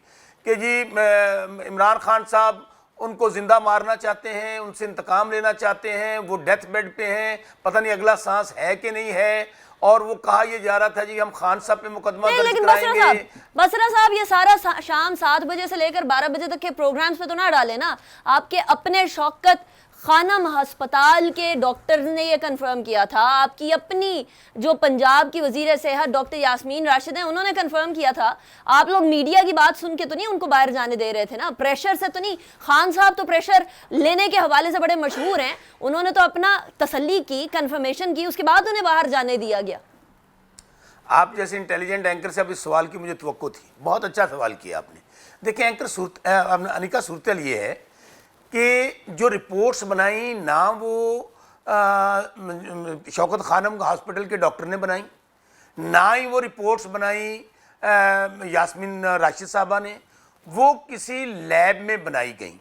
D: कि जी इमरान खान साहब उनको ज़िंदा मारना चाहते हैं, उनसे इंतकाम लेना चाहते हैं, वो डेथ बेड पे हैं, पता नहीं अगला सांस है कि नहीं है। और वो कहा यह जा रहा था जी हम खान साहब पे मुकदमा दर्ज कराएंगे।
A: बसरा साहब ये सारा शाम 7 बजे से लेकर 12 बजे तक के प्रोग्राम्स पे तो ना डाले ना। आपके अपने शौकत खानम अस्पताल के डॉक्टर ने ये कंफर्म किया था, आपकी अपनी जो पंजाब की वजीर सेहत डॉक्टर यास्मीन राशिद हैं उन्होंने कंफर्म किया था। आप लोग मीडिया की बात सुन के तो नहीं उनको बाहर जाने दे रहे थे ना, प्रेशर से तो नहीं। खान साहब तो प्रेशर लेने के हवाले से बड़े मशहूर हैं, उन्होंने तो अपना तसल्ली की, कंफर्मेशन की, उसके बाद उन्हें बाहर जाने दिया गया।
D: आप जैसे इंटेलिजेंट एंकर से अब इस सवाल की मुझे तवक्को थी, बहुत अच्छा सवाल किया आपने। देखिए एंकर अनिका सूरत ये है कि जो रिपोर्ट्स बनाई ना वो शौकत खानम हॉस्पिटल के डॉक्टर ने बनाई, ना ही वो रिपोर्ट्स बनाई यास्मीन राशिद साहबा ने, वो किसी लैब में बनाई गई।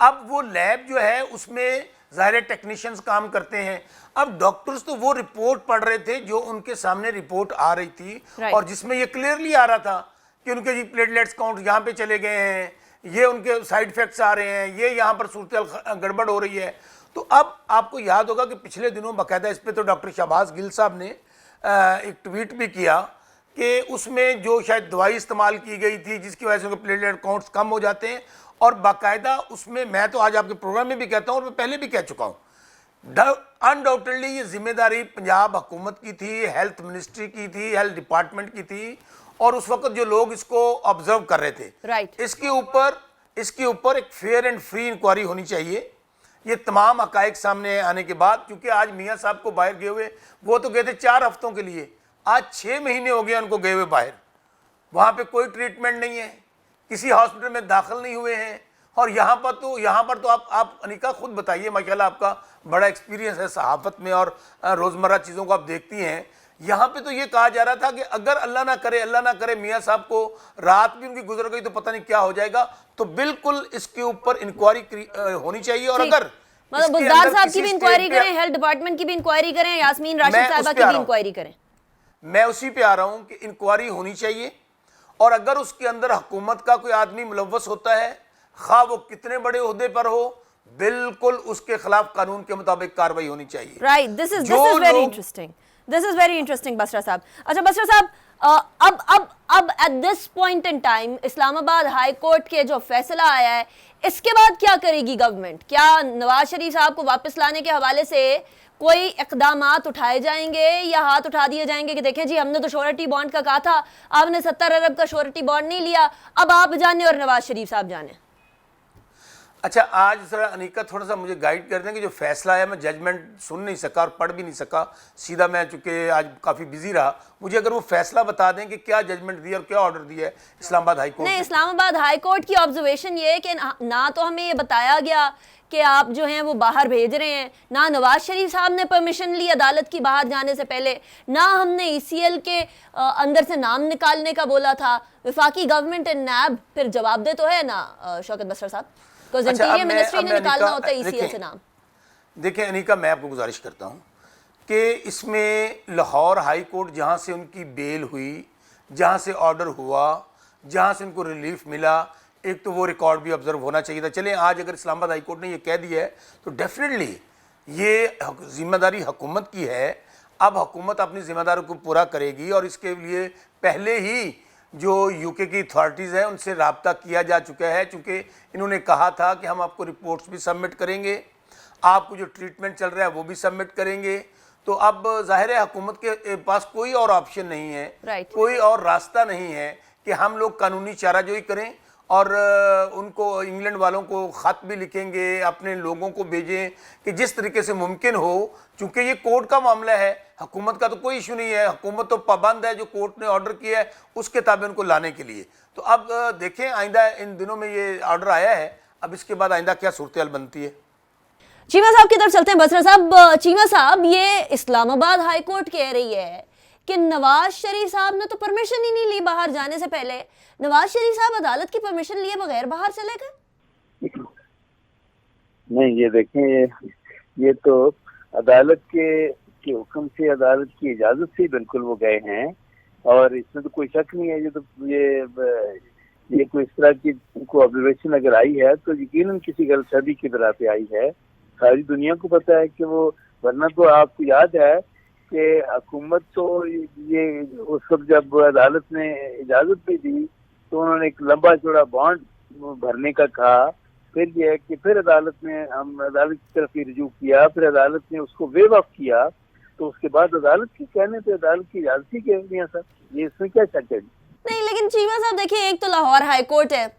D: अब वो लैब जो है उसमें ज़ाहिर टेक्नीशियंस काम करते हैं। अब डॉक्टर्स तो वो रिपोर्ट पढ़ रहे थे जो उनके सामने रिपोर्ट आ रही थी और जिसमें ये क्लियरली आ रहा था कि उनके जी प्लेटलेट्स काउंट यहाँ पे चले गए हैं, ये उनके साइड इफेक्ट्स आ रहे हैं, ये यहाँ पर सूरत गड़बड़ हो रही है। तो अब आपको याद होगा कि पिछले दिनों बाकायदा इस पे तो डॉक्टर शहबाज गिल साहब ने एक ट्वीट भी किया कि उसमें जो शायद दवाई इस्तेमाल की गई थी जिसकी वजह से उनके प्लेटलेट काउंट्स कम हो जाते हैं, और बाकायदा उसमें मैं तो आज आपके प्रोग्राम में भी कहता हूँ और मैं पहले भी कह चुका हूँ, अनडाउटेडली ये जिम्मेदारी पंजाब हुकूमत की थी, हेल्थ मिनिस्ट्री की थी, हेल्थ डिपार्टमेंट की थी, और उस वक्त जो लोग इसको ऑब्जर्व कर रहे थे।
A: राइट।
D: इसके ऊपर एक फेयर एंड फ्री इंक्वायरी होनी चाहिए, ये तमाम हकायक सामने आने के बाद। क्योंकि आज मियाँ साहब को बाहर गए हुए, वो तो गए थे 4 हफ्तों के लिए, आज 6 महीने हो गए उनको गए हुए बाहर, वहाँ पे कोई ट्रीटमेंट नहीं है, किसी हॉस्पिटल में दाखिल नहीं हुए हैं। और यहाँ पर तो आप अनिका खुद बताइए, माशाल्लाह आपका बड़ा एक्सपीरियंस है सहाफ़त में और रोज़मर्रा चीज़ों को आप देखती हैं। यहाँ पे तो ये कहा जा रहा था कि अगर अल्लाह ना करे मियाँ साहब को रात भी उनकी गुजर गई तो पता नहीं क्या हो जाएगा। तो बिल्कुल इसके ऊपर इंक्वायरी होनी चाहिए। और अगर
A: मतलब बुज़दार साहब की भी इंक्वायरी करें, हेल्थ डिपार्टमेंट की भी इंक्वायरी करें, यास्मीन राशिद साहिबा की भी इंक्वायरी करें।
D: मैं उसी पे आ रहा हूँ कि इंक्वायरी होनी चाहिए, और अगर उसके अंदर हुकूमत का कोई आदमी मुलव्वस होता है, खा वो कितने बड़े ओहदे पर हो, बिल्कुल उसके खिलाफ कानून के मुताबिक कार्रवाई होनी चाहिए।
A: Right, this is very interesting Basra साहब। अच्छा बसरा साहब, अब at this point in time Islamabad high court के जो फैसला आया है, इसके बाद क्या करेगी गवर्नमेंट? क्या नवाज शरीफ साहब को वापस लाने के हवाले से कोई इक़दामात उठाए जाएंगे या हाथ उठा दिए जाएंगे कि देखें जी हमने तो श्योरिटी बॉन्ड का कहा था, आपने 70 अरब का श्योरिटी बॉन्ड नहीं लिया, अब आप जाने और नवाज शरीफ साहब जाने?
D: अच्छा, आज जरा अनिका थोड़ा सा मुझे गाइड कर दें कि जो फैसला आया, मैं जजमेंट सुन नहीं सका और पढ़ भी नहीं सका, सीधा मैं चूँकि आज काफ़ी बिजी रहा, मुझे अगर वो फैसला बता दें कि क्या जजमेंट दिया और क्या ऑर्डर दिया है इस्लामाबाद हाई कोर्ट ने।
A: नहीं, इस्लामाबाद हाई कोर्ट की ऑब्जर्वेशन ये है कि ना तो हमें ये बताया गया कि आप जो हैं वो बाहर भेज रहे हैं, ना नवाज शरीफ साहब ने परमिशन ली अदालत की बाहर जाने से पहले, ना हमने ECL के अंदर से नाम निकालने का बोला था। वफाकी गवर्नमेंट एंड नैब फिर जवाब दे तो है ना शौकत बसर साहब, बिकॉज़ इंटीरियर मिनिस्ट्री ने निकालना होता है ECL से नाम।
D: देखिए अनिका, मैं आपको गुजारिश करता हूँ कि इसमें लाहौर हाई कोर्ट जहाँ से उनकी बेल हुई, जहाँ से ऑर्डर हुआ, जहाँ से उनको रिलीफ मिला, एक तो वो रिकॉर्ड भी ऑब्जर्व होना चाहिए था। चलें, आज अगर इस्लामाबाद हाई कोर्ट ने ये कह दिया है तो डेफिनेटली ये जिम्मेदारी हुकूमत की है। अब हुकूमत अपनी जिम्मेदारी को पूरा करेगी, और इसके लिए पहले ही जो UK की अथॉरिटीज़ हैं उनसे रब्ता किया जा चुका है, चूँकि इन्होंने कहा था कि हम आपको रिपोर्ट्स भी सबमिट करेंगे, आपको जो ट्रीटमेंट चल रहा है वो भी सबमिट करेंगे। तो अब ज़ाहिर है हुकूमत के पास कोई और ऑप्शन नहीं है, कोई और रास्ता नहीं है कि हम लोग कानूनी चाराजोई करें और उनको इंग्लैंड वालों को ख़त भी लिखेंगे, अपने लोगों को भेजें कि जिस तरीके से मुमकिन हो। चूँकि ये कोर्ट का मामला है, हुकूमत का तो कोई इशू नहीं है, हुकूमत तो पाबंद है जो कोर्ट ने ऑर्डर किया है उसके ताबे उनको लाने के लिए। तो अब देखें आइंदा, इन दिनों में ये ऑर्डर आया है, अब इसके बाद आइंदा क्या सूरत बनती है।
A: चीमा साहब की तरफ चलते हैं। बसरा साहब, चीमा साहब, ये इस्लामाबाद हाई कोर्ट कह रही है कि नवाज शरीफ साहब ने तो परमिशन ही नहीं ली बाहर जाने से पहले। नवाज शरीफ साहब अदालत की परमिशन लिए बगैर बाहर चले गए?
F: नहीं, ये देखें, ये तो अदालत के हुक्म से, अदालत की इजाजत से बिल्कुल वो गए हैं, और इसमें तो कोई शक नहीं है। ये कोई इस तरह की उनको ऑब्जर्वेशन अगर आई है तो यकीनन किसी गलतफहमी की बिना पे आई है। सारी दुनिया को पता है कि वो, वरना तो आपको याद है कि हुकूमत तो ये उस वक्त जब अदालत ने इजाजत भी दी तो उन्होंने एक लंबा चौड़ा बॉन्ड भरने का कहा, फिर ये है कि फिर अदालत ने, हम अदालत की तरफ ही रुजू किया, फिर अदालत ने उसको वेव ऑफ किया, तो उसके बाद अदालत के कहने पे अदालत की इजाजत ही कह दिया सर, ये इसमें क्या शक है?
A: नहीं, लेकिन चीमा साहब देखिए, एक तो लाहौर हाई कोर्ट है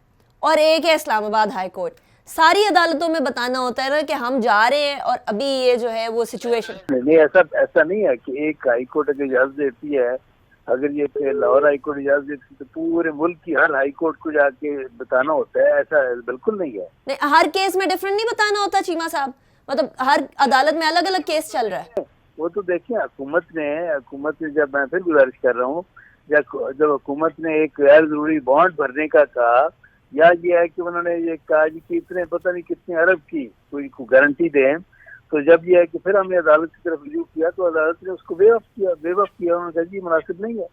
A: और एक है इस्लामाबाद हाई कोर्ट। सारी अदालतों में बताना होता है ना कि हम जा रहे हैं और अभी ये जो है वो सिचुएशन।
F: नहीं, ऐसा नहीं है कि एक हाई कोर्ट अगर इजाजत देती है, अगर ये लाहौर हाई कोर्ट इजाजत देती तो पूरे मुल्क की हर हाई कोर्ट को जाके बताना होता है, ऐसा बिल्कुल नहीं है।
A: नहीं, हर केस में डिफरेंट नहीं बताना होता चीमा साहब, मतलब हर अदालत में अलग अलग केस चल रहा है।
F: वो तो देखिए हुकूमत ने जब, मैं फिर गुजारिश कर रहा हूँ, जब हुकूमत ने एक गैर जरूरी बॉन्ड भरने का कहा, या ये है कि उन्होंने ये कहा कि इतने पता नहीं कितने अरब की कोई गारंटी दें, तो जब ये है कि फिर हमने अदालत की तरफ रिव्यू किया तो अदालत ने उसको वेव ऑफ किया, उन्होंने कहा जी मुनासिब नहीं है।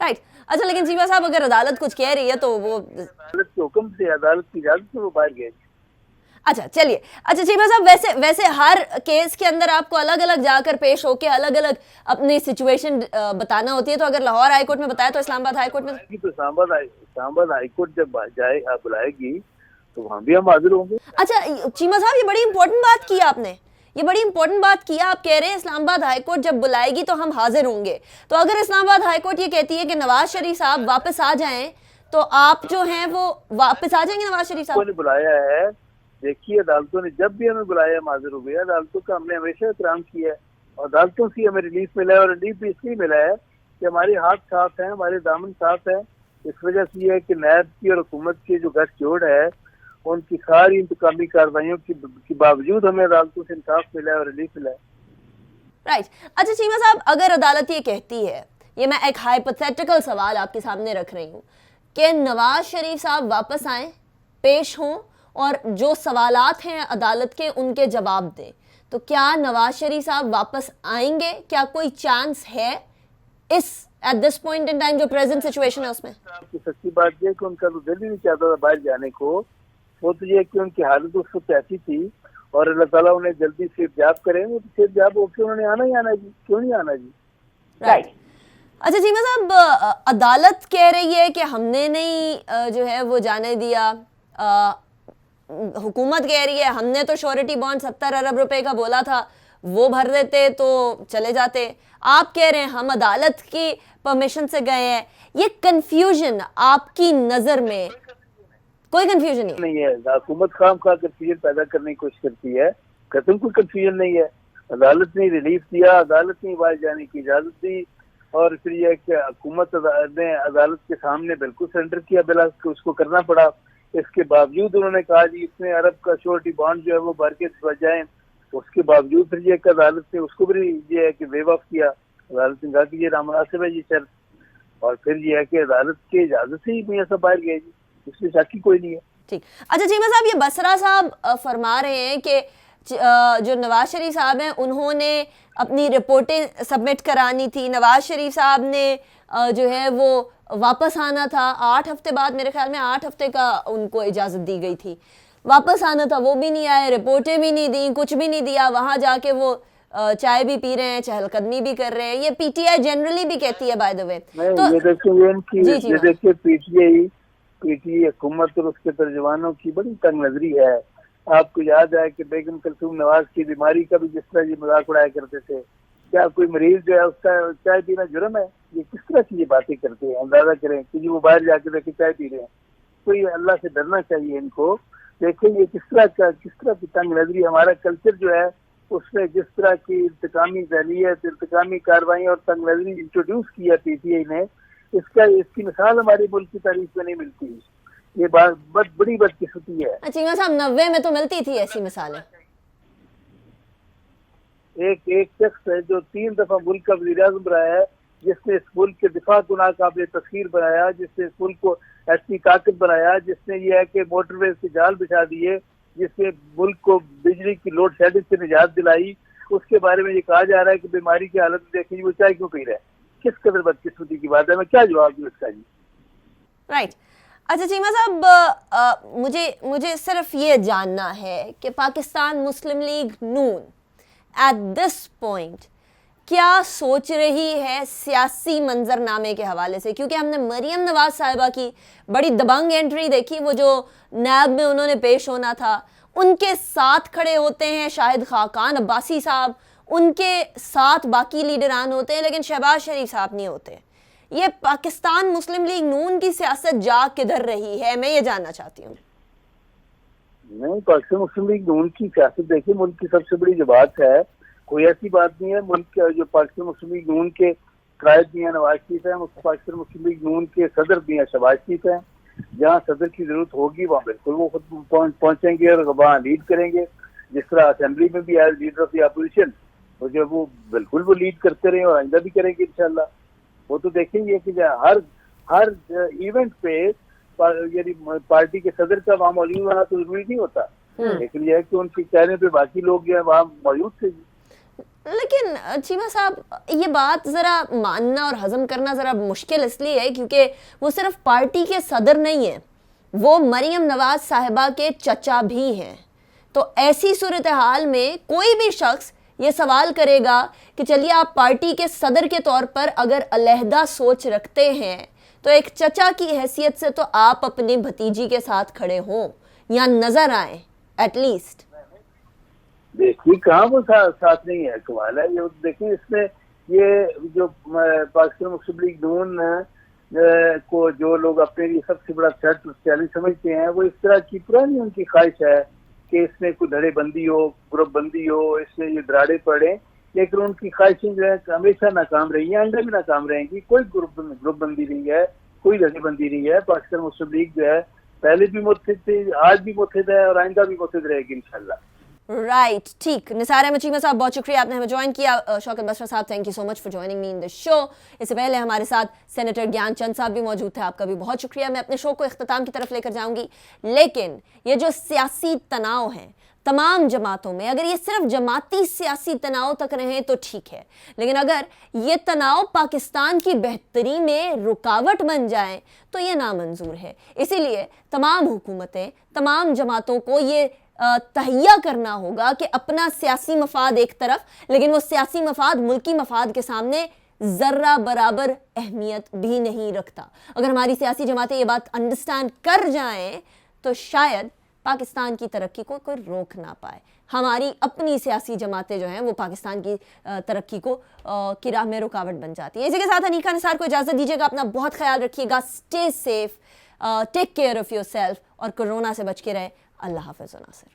A: राइट। अच्छा, लेकिन चीमा साहब अगर अदालत कुछ कह रही है तो वो
F: अदालत के हुक्म से, अदालत की इजाजत से वो बाहर गए।
A: अच्छा चलिए, अच्छा चीमा साहब, वैसे वैसे हर केस के अंदर आपको अलग अलग जाकर पेश होके अलग अलग अपनी सिचुएशन बताना होती है, तो अगर लाहौर हाई कोर्ट में बताया तो इस्लामाबाद हाई कोर्ट में
F: तो इस्लामाबाद हाई कोर्ट जब जाए बुलाएगी तो वहाँ भी हम हाजिर होंगे।
A: अच्छा चीमा साहब, ये बड़ी इंपॉर्टेंट बात की आपने, ये बड़ी इंपॉर्टेंट बात किया। आप कह रहे हैं इस्लामाबाद हाई कोर्ट जब बुलाएगी तो हम हाजिर होंगे, तो अगर इस्लामाबाद हाई कोर्ट ये कहती है कि नवाज शरीफ साहब वापस आ जाएं, तो आप जो हैं वो वापस आ जाएंगे नवाज शरीफ साहब?
F: ने बुलाया है, देखिए अदालतों ने जब भी हमें बुलाया हम हाजिर हो गए। अदालतों का हमने हमेशा एहतराम किया है, अदालतों से हमें रिलीफ मिला है, और रिलीफ भी इसलिए मिला है कि हमारे हाथ साफ हैं, हमारे दामन साफ है। इस वजह से ये है कि नैब की और हुकूमत की जो गठजोड़ है, उनकी सारी इंतकामी कार्रवाइयों के बावजूद हमें अदालतों से इंसाफ मिला है और रिलीफ मिला है।
A: राइट। अच्छा चीमा साहब, अगर अदालत ये कहती है, ये मैं एक हाइपोथेटिकल सवाल आपके सामने रख रही हूँ, कि नवाज शरीफ साहब वापस आए, पेश हों और जो सवालात हैं अदालत के उनके जवाब दें, तो क्या नवाज शरीफ साहब वापस आएंगे? क्या कोई चांस है इस eight this point in time जो प्रेजेंट सिचुएशन है उसमें?
F: आपकी सच्ची बात यह कि उनका तो दिल ही नहीं चाहता था बाहर जाने को। वो तो ये कि उनकी हालत उस वक्त ऐसी थी, और अल्लाह ताला उन्हें जल्दी सेहतयाब करेंगे, तो सेहतयाब होकर उन्होंने आना ही आना जी, क्यों नहीं आना जी।
A: राइट। अच्छा चीमा साहब, अदालत कह रही है कि हमने नहीं जो है वो जाने दिया, हुकूमत कह रही है हमने तो श्योरिटी बॉन्ड 70 अरब रुपए का बोला था, वो भर देते तो चले जाते। आप कह रहे हैं हम अदालत की परमिशन से गए हैं। ये कंफ्यूजन आपकी नजर में कोई कंफ्यूजन नहीं
F: है? हुकूमत खाम खा कंफ्यूजन पैदा करने की कोशिश करती है, कतई कोई कंफ्यूजन नहीं है। अदालत ने रिलीफ दिया, अदालत ने बाहर जाने की इजाजत दी, और फिर यह कि हुकूमत ने अदालत के सामने बिल्कुल सरेंडर किया, बिला उसको करना पड़ा। इसके बावजूद उन्होंने कहा जी इतने अरब का श्योरिटी बॉन्ड जो है वो भर के जाए, उसके बावजूद फिर यह कि अदालत ने उसको भी ये है कि वेव ऑफ किया। अदालत ने कहा कि ये नामुनासिब है ये शर्त, और फिर यह है कि अदालत की इजाजत से ही मियां साहब बाहर गए जी, इसमें शक ही कोई नहीं है।
A: ठीक। अच्छा चीमा साहब, ये बसरा साहब फरमा रहे हैं कि जो नवाज शरीफ साहब हैं उन्होंने अपनी रिपोर्टें सबमिट करानी थी, नवाज शरीफ साहब ने जो है वो वापस आना था 8 हफ्ते बाद, मेरे ख्याल में 8 हफ्ते का उनको इजाज़त दी गई थी, वापस आना था, वो भी नहीं आए, रिपोर्टें भी नहीं दी, कुछ भी नहीं दिया। वहाँ जाके वो चाय भी पी रहे हैं, चहलकदमी भी कर रहे हैं। ये पीटीआई जनरली भी कहती है बाय द वे। तो
F: ये देखिए पीटीआई हुकूमत और उसके तर्जुमानों की बड़ी तंग नजरी है। आपको याद है कि बेगम कलसूम नवाज की बीमारी का भी जिस तरह ये मजाक उड़ाया करते थे, क्या कोई मरीज जो है उसका चाय पीना जुर्म है? ये किस तरह की ये बातें करते हैं, अंदाजा करें कि वो बाहर जाके देखे चाय पी रहे हैं। तो ये अल्लाह से डरना चाहिए इनको। देखें ये किस तरह की तंग नजरी, हमारा कल्चर जो है उसमें जिस तरह की इंतकामी जहलियत, इंतकामी कार्रवाई और तंग नजरी इंट्रोड्यूस किया पीटीआई ने, इसकी मिसाल हमारे मुल्क की तारीख में नहीं मिलती। ये बात बड़ी बदकिस्मती है।
A: चीमा साहब 90 में तो मिलती थी ऐसी मिसालें।
F: एक शख्स है जो 3 दफा मुल्क का वज़ीर आज़म रहा है, जिसने इस मुल्क के दिफा गुना काबिल तस्खीर बनाया, जिसने इस मुल्क को ऐसी ताकत बनाया, जिसने ये है कि मोटरवे से जाल बिछा दिए, जिसने मुल्क को बिजली की लोड शेडिंग से निजात दिलाई, उसके बारे में ये कहा जा रहा है कि बीमारी की हालत में देखिए वो चाय क्यों पी रहा है। किस कदर बदकिस्मती की बात है, मैं क्या जवाब दूं इसका जी।
A: राइट। अच्छा चीमा साहब, मुझे सिर्फ ये जानना है कि Pakistan Muslim League Noon at this point क्या सोच रही है सियासी मंजरनामे के हवाले से, क्योंकि हमने मरियम नवाज साहिबा की बड़ी दबंग एंट्री देखी, वो जो नैब में उन्होंने पेश होना था, उनके साथ खड़े होते हैं शाहिद खाकान अब्बासी साहब, उनके साथ बाकी लीडरान होते हैं, लेकिन शहबाज शरीफ साहब नहीं होते। ये पाकिस्तान मुस्लिम लीग नून की सियासत जा किधर रही है, मैं ये जानना चाहती हूँ।
F: नहीं, पाकिस्तान मुस्लिम लीग नून की सियासत देखिए मुल्क की सबसे बड़ी जमात है, कोई ऐसी बात नहीं है। मुल्क के जो पाकिस्तान मुस्लिम लीग नून के कायद मियां नवाज शरीफ हैं, पाकिस्तान मुस्लिम लीग नून के सदर मियां शहबाज शरीफ हैं। जहाँ सदर की जरूरत होगी वहाँ बिल्कुल वो खुद पहुंचेंगे और वहाँ लीड करेंगे। जिस तरह असेंबली में भी as leader of the opposition तो जो वो बिल्कुल वो लीड करते रहे और आइंदा भी करेंगे इंशाल्लाह। वो तो देखेंगे कि हर इवेंट पे यानी पार्टी के सदर का वहाँ मौजूद होना तो जरूरी नहीं होता, लेकिन यह है कि उनके कहने पे बाकी लोग जो है वहाँ मौजूद थे।
A: लेकिन चीमा साहब ये बात ज़रा मानना और हजम करना ज़रा मुश्किल इसलिए है क्योंकि वो सिर्फ पार्टी के सदर नहीं हैं, वो मरियम नवाज साहिबा के चचा भी हैं। तो ऐसी सूरत हाल में कोई भी शख्स ये सवाल करेगा कि चलिए आप पार्टी के सदर के तौर पर अगर अलहदा सोच रखते हैं तो एक चचा की हैसियत से तो आप अपनी भतीजी के साथ खड़े हों या नजर आए एटलीस्ट।
F: देखिए कहाँ वो साथ नहीं है, कमाल है ये। देखिए इसमें ये जो पाकिस्तान मुस्लिम लीग नून को जो लोग अपने लिए सबसे बड़ा थ्रेट चैलेंज समझते हैं, वो इस तरह की पुरानी उनकी ख्वाहिश है कि इसमें कोई धड़ेबंदी हो, ग्रुप बंदी हो, इससे ये दराड़े पड़े। लेकिन उनकी ख्वाहिशें जो है हमेशा नाकाम रही हैं, आइंदा भी नाकाम रहेंगी। कोई ग्रुप बंदी नहीं है, कोई धड़ेबंदी नहीं है। पाकिस्तान मुस्लिम लीग जो है पहले भी मुत्तहिद थी, आज भी मुत्तहिद है और आइंदा भी मुत्तहिद रहेगी इंशाल्लाह।
A: राइट, ठीक। निसार अहमद चीमा साहब बहुत शुक्रिया, आपने हमें ज्वाइन किया। शौकत बसरा साहब, thank you so much for joining me in the show. इससे पहले हमारे साथ सेनेटर ज्ञानचंद साहब भी मौजूद थे, आपका भी बहुत शुक्रिया। मैं अपने शो को इख्तिताम की तरफ लेकर जाऊंगी, लेकिन ये जो सियासी तनाव है तमाम जमातों में, अगर ये सिर्फ जमाती सियासी तनाव तक रहे तो ठीक है, लेकिन अगर ये तनाव पाकिस्तान की बेहतरी में रुकावट बन जाए तो ये नामंजूर है। इसीलिए तमाम हुकूमतें, तमाम जमातों को ये तहिया करना होगा कि अपना सियासी मफाद एक तरफ, लेकिन वो सियासी मफाद मुल्की मफाद के सामने ज़र्रा बराबर अहमियत भी नहीं रखता। अगर हमारी सियासी जमातें ये बात अंडरस्टैंड कर जाएं तो शायद पाकिस्तान की तरक्की को कोई रोक ना पाए। हमारी अपनी सियासी जमातें जो हैं वो पाकिस्तान की तरक्की को की राह में रुकावट बन जाती है। इसी के साथ अनीका निसार को इजाज़त दीजिएगा। अपना बहुत ख्याल रखिएगा, stay safe, take care of your self और कोरोना से बच के रहे। अल्लाह हाफ़िज़ नासिर।